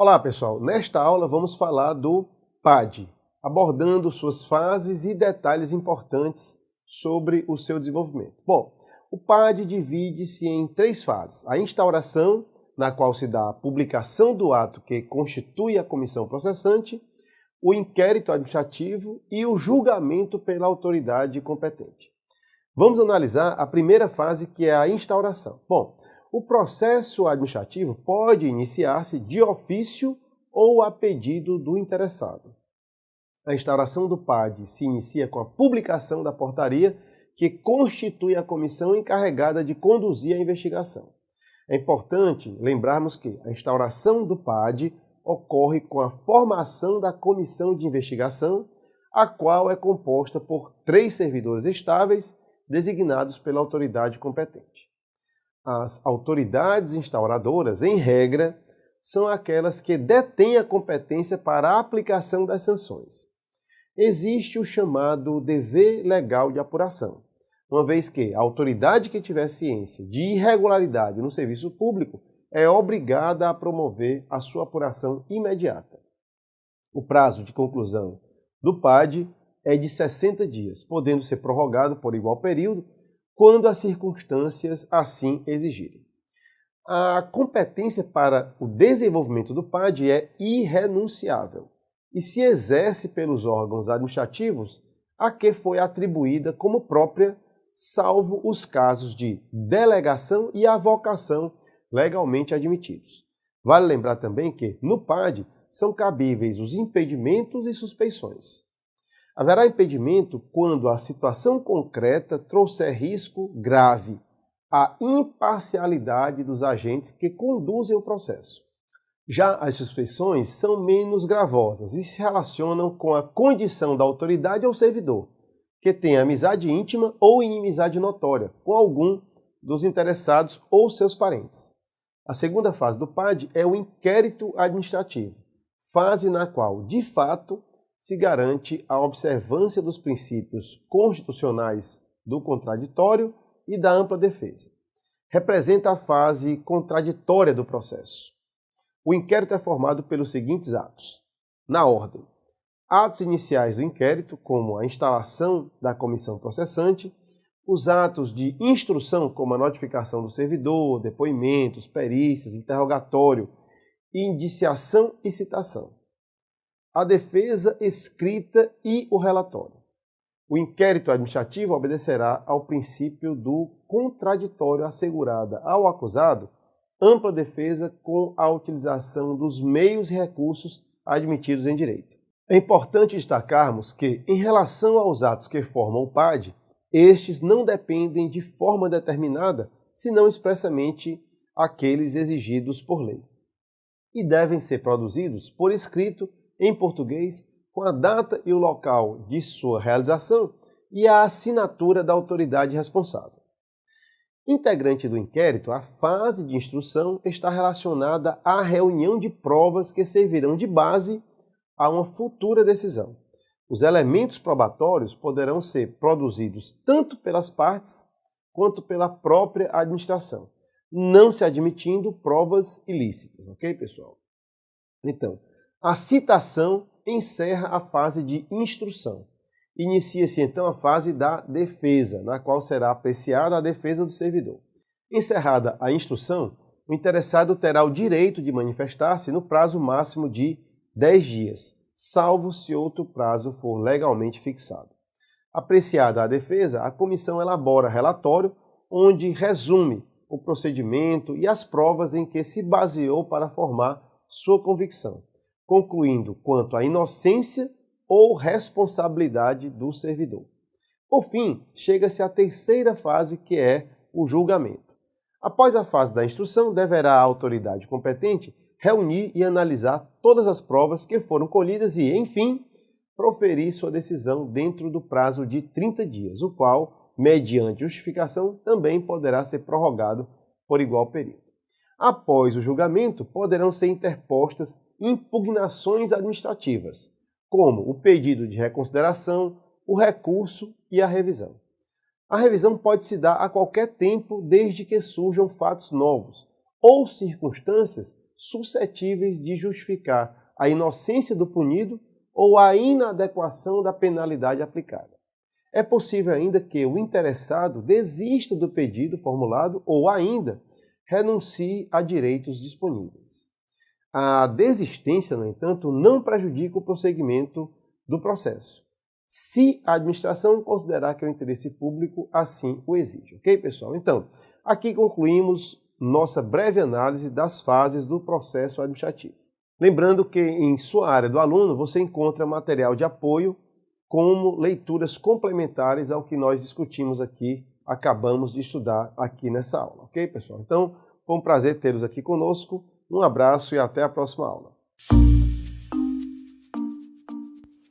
Olá pessoal, nesta aula vamos falar do PAD, abordando suas fases e detalhes importantes sobre o seu desenvolvimento. Bom, o PAD divide-se em três fases: a instauração, na qual se dá a publicação do ato que constitui a comissão processante, o inquérito administrativo e o julgamento pela autoridade competente. Vamos analisar a primeira fase, que é a instauração. Bom, o processo administrativo pode iniciar-se de ofício ou a pedido do interessado. A instauração do PAD se inicia com a publicação da portaria que constitui a comissão encarregada de conduzir a investigação. É importante lembrarmos que a instauração do PAD ocorre com a formação da comissão de investigação, a qual é composta por 3 servidores estáveis designados pela autoridade competente. As autoridades instauradoras, em regra, são aquelas que detêm a competência para a aplicação das sanções. Existe o chamado dever legal de apuração, uma vez que a autoridade que tiver ciência de irregularidade no serviço público é obrigada a promover a sua apuração imediata. O prazo de conclusão do PAD é de 60 dias, podendo ser prorrogado por igual período, quando as circunstâncias assim exigirem. A competência para o desenvolvimento do PAD é irrenunciável e se exerce pelos órgãos administrativos a que foi atribuída como própria, salvo os casos de delegação e avocação legalmente admitidos. Vale lembrar também que, no PAD, são cabíveis os impedimentos e suspeições. Haverá impedimento quando a situação concreta trouxer risco grave à imparcialidade dos agentes que conduzem o processo. Já as suspeições são menos gravosas e se relacionam com a condição da autoridade ou servidor, que tem amizade íntima ou inimizade notória com algum dos interessados ou seus parentes. A segunda fase do PAD é o inquérito administrativo, fase na qual, de fato, se garante a observância dos princípios constitucionais do contraditório e da ampla defesa. Representa a fase contraditória do processo. O inquérito é formado pelos seguintes atos. Na ordem: atos iniciais do inquérito, como a instalação da comissão processante, os atos de instrução, como a notificação do servidor, depoimentos, perícias, interrogatório, indiciação e citação. A defesa escrita e o relatório. O inquérito administrativo obedecerá ao princípio do contraditório, assegurada ao acusado ampla defesa com a utilização dos meios e recursos admitidos em direito. É importante destacarmos que, em relação aos atos que formam o PAD, estes não dependem de forma determinada, senão expressamente aqueles exigidos por lei, e devem ser produzidos por escrito em português, com a data e o local de sua realização e a assinatura da autoridade responsável. Integrante do inquérito, a fase de instrução está relacionada à reunião de provas que servirão de base a uma futura decisão. Os elementos probatórios poderão ser produzidos tanto pelas partes quanto pela própria administração, não se admitindo provas ilícitas, ok, pessoal? Então, a citação encerra a fase de instrução. Inicia-se então a fase da defesa, na qual será apreciada a defesa do servidor. Encerrada a instrução, o interessado terá o direito de manifestar-se no prazo máximo de 10 dias, salvo se outro prazo for legalmente fixado. Apreciada a defesa, a comissão elabora relatório onde resume o procedimento e as provas em que se baseou para formar sua convicção, concluindo quanto à inocência ou responsabilidade do servidor. Por fim, chega-se à terceira fase, que é o julgamento. Após a fase da instrução, deverá a autoridade competente reunir e analisar todas as provas que foram colhidas e, enfim, proferir sua decisão dentro do prazo de 30 dias, o qual, mediante justificação, também poderá ser prorrogado por igual período. Após o julgamento, poderão ser interpostas impugnações administrativas, como o pedido de reconsideração, o recurso e a revisão. A revisão pode se dar a qualquer tempo, desde que surjam fatos novos ou circunstâncias suscetíveis de justificar a inocência do punido ou a inadequação da penalidade aplicada. É possível ainda que o interessado desista do pedido formulado ou ainda renuncie a direitos disponíveis. A desistência, no entanto, não prejudica o prosseguimento do processo, se a administração considerar que o interesse público assim o exige. Ok, pessoal? Então, aqui concluímos nossa breve análise das fases do processo administrativo. Lembrando que em sua área do aluno você encontra material de apoio como leituras complementares ao que nós discutimos aqui, acabamos de estudar aqui nessa aula. Ok, pessoal? Então, foi um prazer tê-los aqui conosco. Um abraço e até a próxima aula.